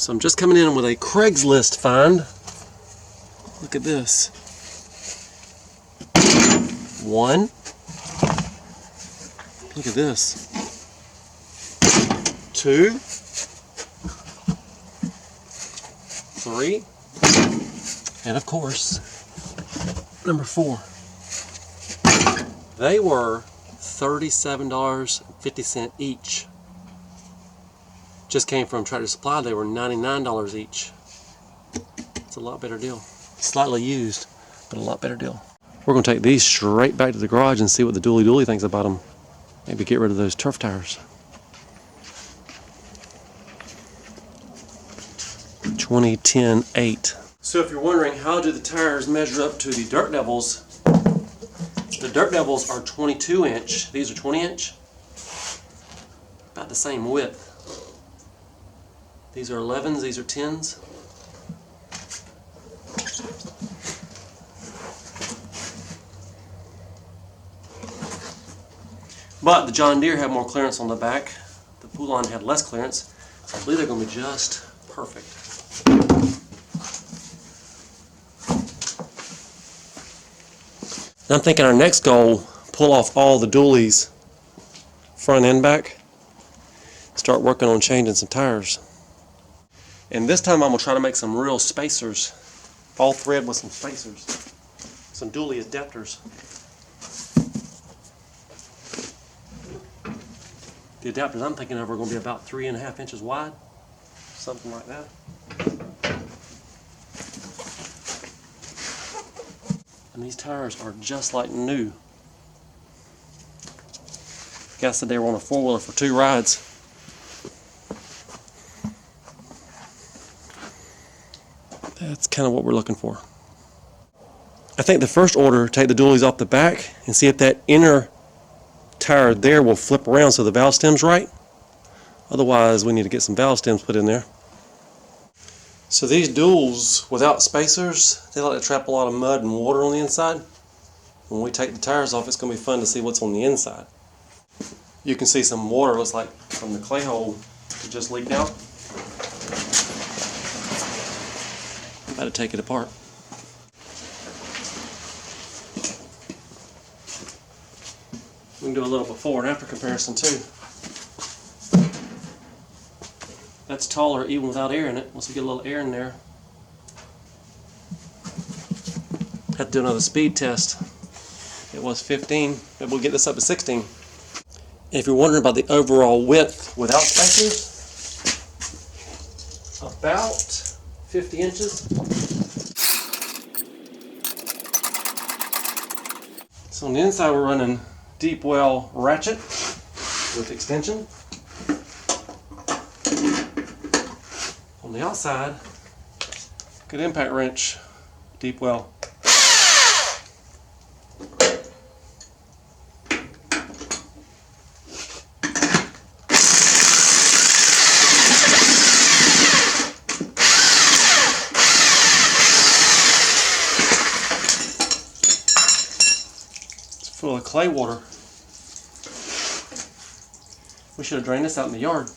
So I'm just coming in with a Craigslist find. Look at this. 1. Look at this. 2. 3. And of course, number 4. They were $37.50 each. Just came from Tractor Supply. They were $99 each. It's a lot better deal. Slightly used, but a lot better deal. We're going to take these straight back to the garage and see what the Dually Dually thinks about them. Maybe get rid of those turf tires. 2010-8. So if you're wondering, how do the tires measure up to the Dirt Devils? The Dirt Devils are 22 inch. These are 20 inch. About the same width. These are 11s, these are 10s. But the John Deere had more clearance on the back. The Poulan had less clearance. So I believe they're going to be just perfect. And I'm thinking our next goal, pull off all the dualies, front and back, start working on changing some tires. And this time I'm going to try to make some real spacers, all thread with some spacers, some dually adapters. The adapters I'm thinking of are going to be about 3.5 inches wide, something like that. And these tires are just like new. Guy said they were on a 4-wheeler for 2 rides. That's kind of what we're looking for. I think the first order, take the dualies off the back and see if that inner tire there will flip around so the valve stem's right. Otherwise, we need to get some valve stems put in there. So these duals without spacers, they like to trap a lot of mud and water on the inside. When we take the tires off, it's going to be fun to see what's on the inside. You can see some water, looks like from the clay hole, it just leaked out. I'm about to take it apart. We can do a little before and after comparison too. That's taller even without air in it. Once we get a little air in there. Have to do another speed test. It was 15, maybe we'll get this up to 16. If you're wondering about the overall width without spacers, about 50 inches. So on the inside we're running deep well ratchet with extension. On the outside, good impact wrench, deep well. It's full of clay water. We should have drained this out in the yard.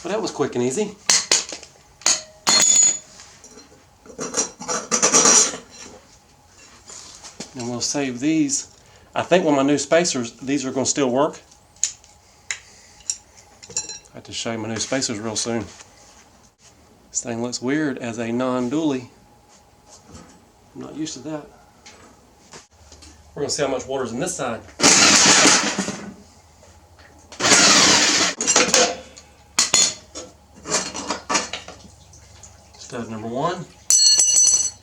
But that was quick and easy. And we'll save these. I think with my new spacers, these are going to still work. I have to show you my new spacers real soon. This thing looks weird as a non-dually. I'm not used to that. We're going to see how much water's in this side. Stud number 1,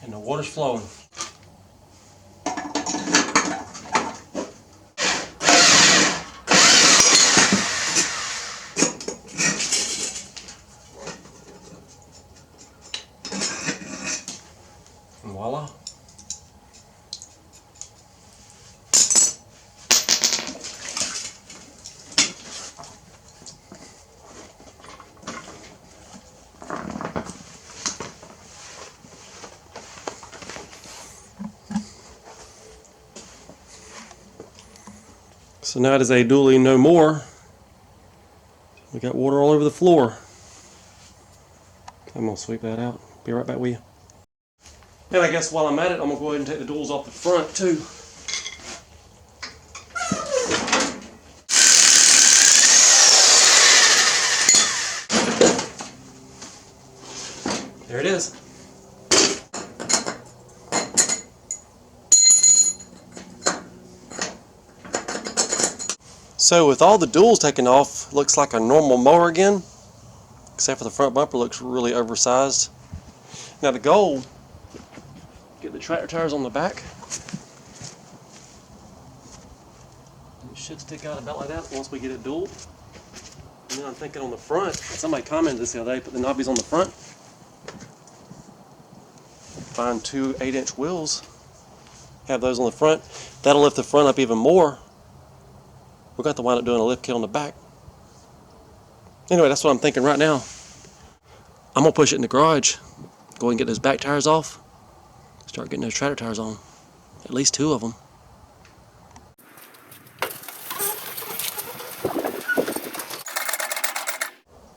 and the water's flowing. So now it is a dually no more. We got water all over the floor. I'm going to sweep that out. Be right back with you. And I guess while I'm at it, I'm going to go ahead and take the duals off the front too. There it is. So with all the duals taken off, looks like a normal mower again, except for the front bumper looks really oversized. Now the goal, get the tractor tires on the back. It should stick out about like that once we get it dual. And then I'm thinking on the front, somebody commented this the other day, put the knobbies on the front. Find two 8-inch wheels, have those on the front. That'll lift the front up even more. We're going to have to wind up doing a lift kit on the back. Anyway, that's what I'm thinking right now. I'm going to push it in the garage, go ahead and get those back tires off, start getting those tractor tires on, at least 2 of them.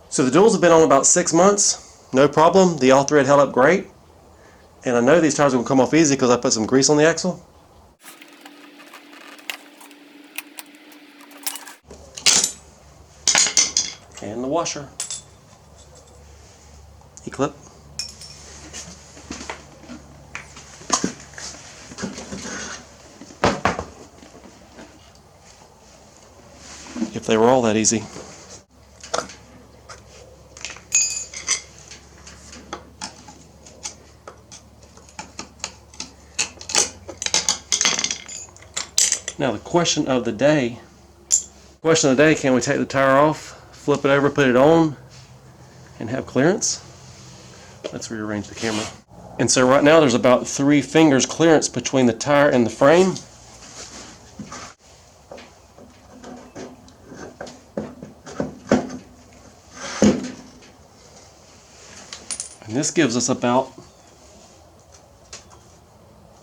So the duals have been on about 6 months, no problem. The all thread held up great. And I know these tires are going to come off easy because I put some grease on the axle. And the washer. E-clip. If they were all that easy. Now the question of the day, can we take the tire off, flip it over, put it on, and have clearance? Let's rearrange the camera. And so right now there's about 3 fingers clearance between the tire and the frame. And this gives us about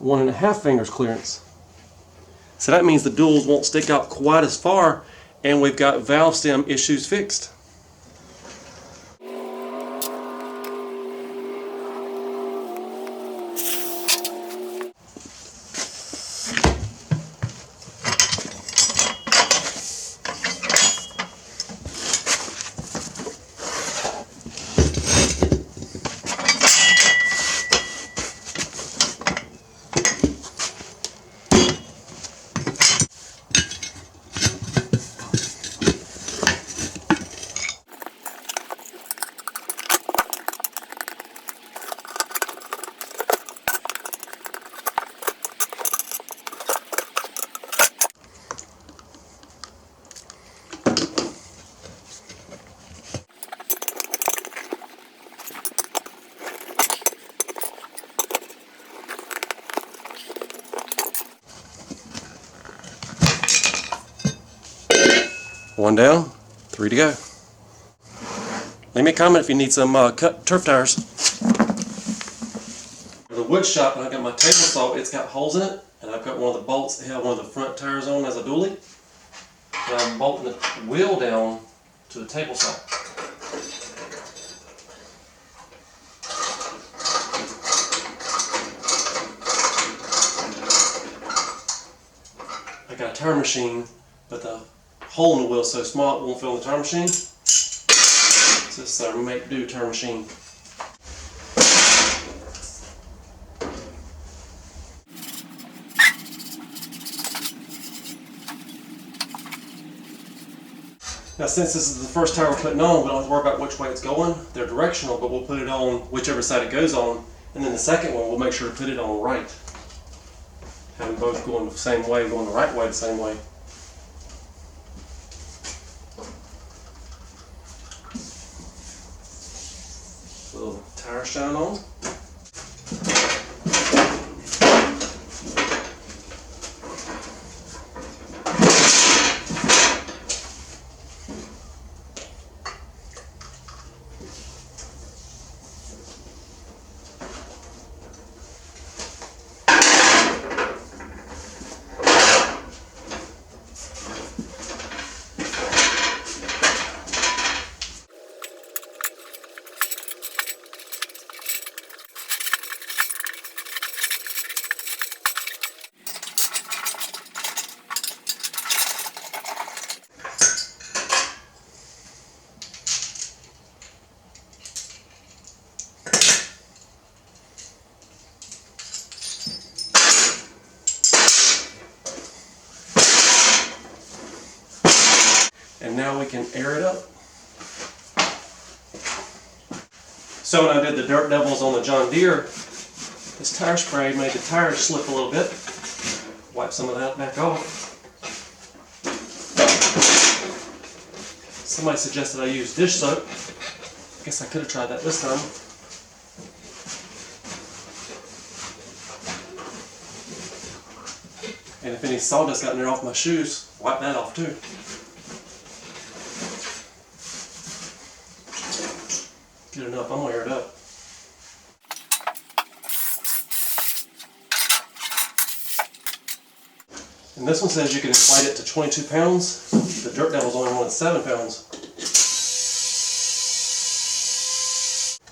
1.5 fingers clearance. So that means the duals won't stick out quite as far, and we've got valve stem issues fixed. One down, 3 to go. Leave me a comment if you need some cut turf tires. For the wood shop, when I got my table saw, it's got holes in it, and I've got one of the bolts that held one of the front tires on as a dually. And I'm bolting the wheel down to the table saw. I got a tire machine, but the hole in the wheel is so small it won't fit on the tire machine. It's this make do tire machine. Now since this is the first tire we're putting on, we don't have to worry about which way it's going. They're directional, but we'll put it on whichever side it goes on. And then the second one, we'll make sure to put it on right. Have them both going the same way, going the right way the same way. Little tire shine on. now we can air it up. So when I did the Dirt Devils on the John Deere, this tire spray made the tires slip a little bit. Wipe some of that back off. Somebody suggested I use dish soap. Guess I could have tried that this time. And if any sawdust got in there off my shoes, wipe that off too. Good enough, I'm gonna air it up. And this one says you can inflate it to 22 pounds. The Dirt Devil's only wanted 7 pounds.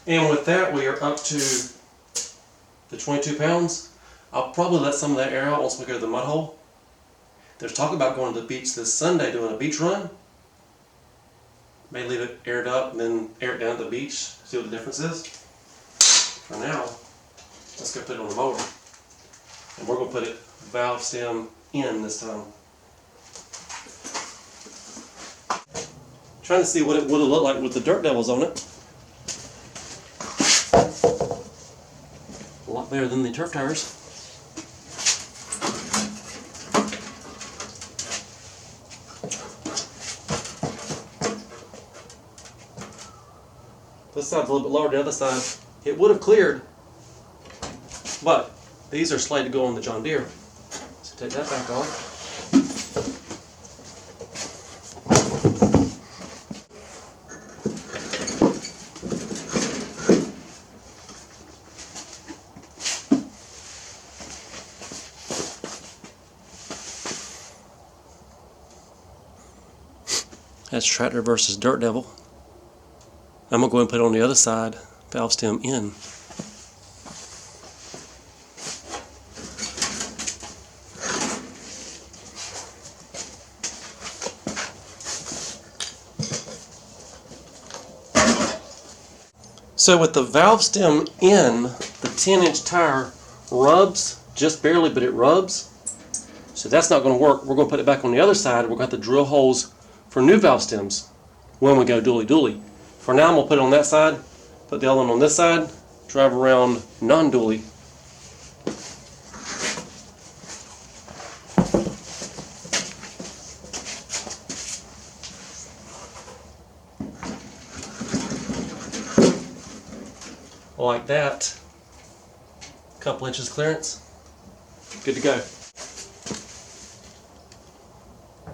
And with that, we are up to the 22 pounds. I'll probably let some of that air out once we go to the mud hole. There's talk about going to the beach this Sunday doing a beach run. May leave it aired up and then air it down at the beach, see what the difference is. For now, let's go put it on the mower. And we're going to put it valve stem in this time. Trying to see what it would have looked like with the Dirt Devils on it. A lot better than the turf tires. This side's a little bit lower than the other side. It would have cleared, but these are slated to go on the John Deere. So take that back off. That's tractor versus Dirt Devil. I'm going to go ahead and put it on the other side, valve stem in. So with the valve stem in, the 10-inch tire rubs, just barely, but it rubs. So that's not going to work. We're going to put it back on the other side. We're going to have to drill holes for new valve stems when we go dually-dually. For now, I'm going to put it on that side, put the other one on this side, drive around non-dually. Like that. A couple inches clearance. Good to go.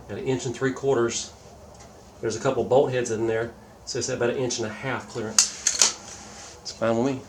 Got 1 3/4. There's a couple bolt heads in there, so it's about 1.5 inches clearance. It's fine with me.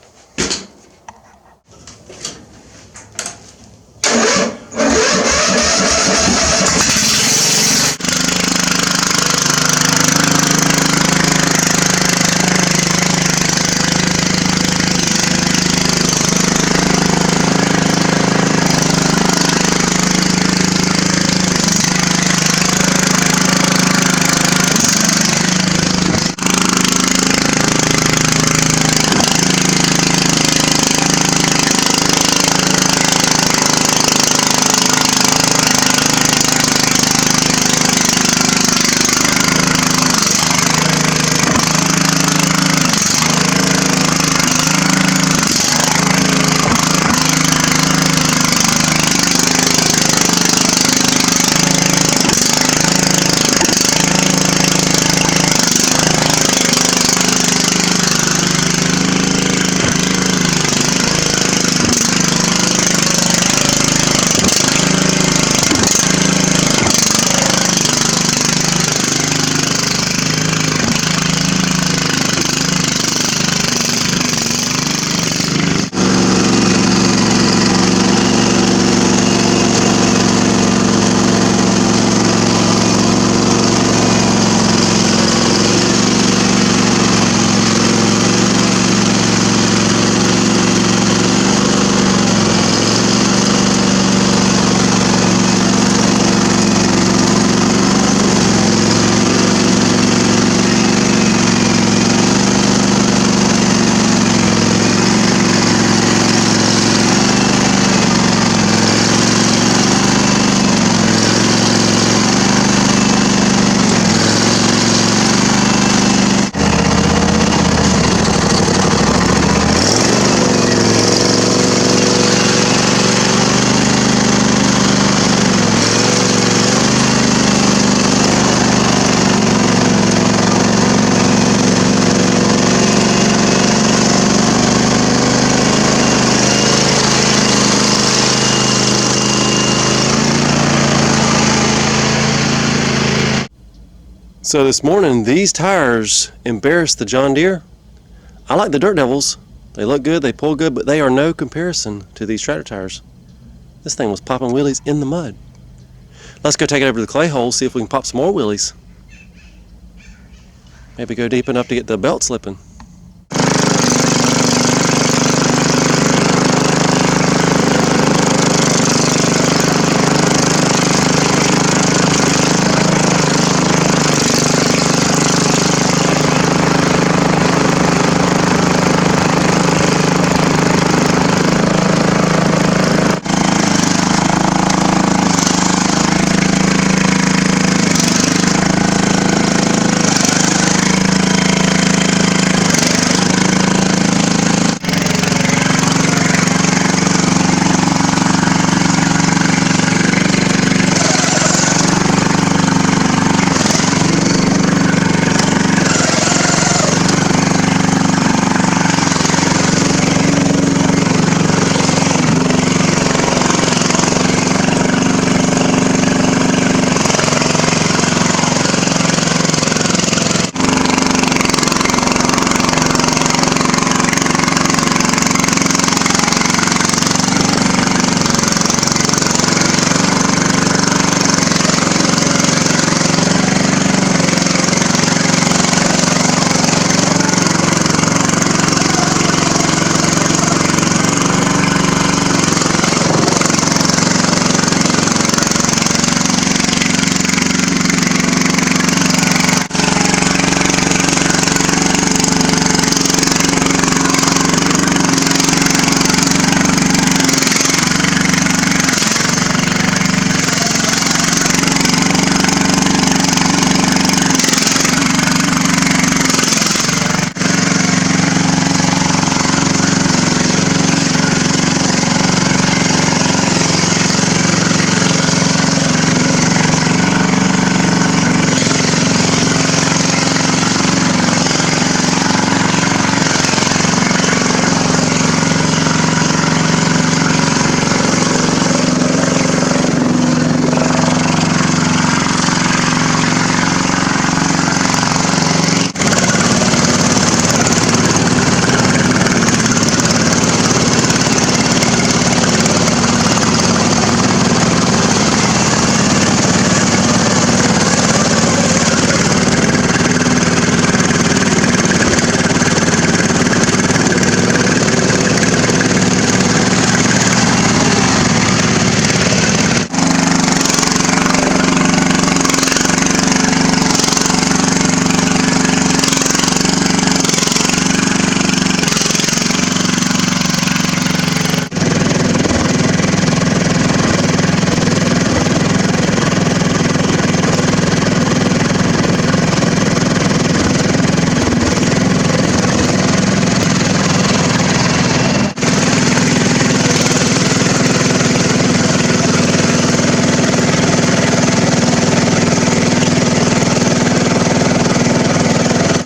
So this morning, these tires embarrassed the John Deere. I like the Dirt Devils. They look good, they pull good, but they are no comparison to these tractor tires. This thing was popping wheelies in the mud. Let's go take it over to the clay hole, see if we can pop some more wheelies. Maybe go deep enough to get the belt slipping.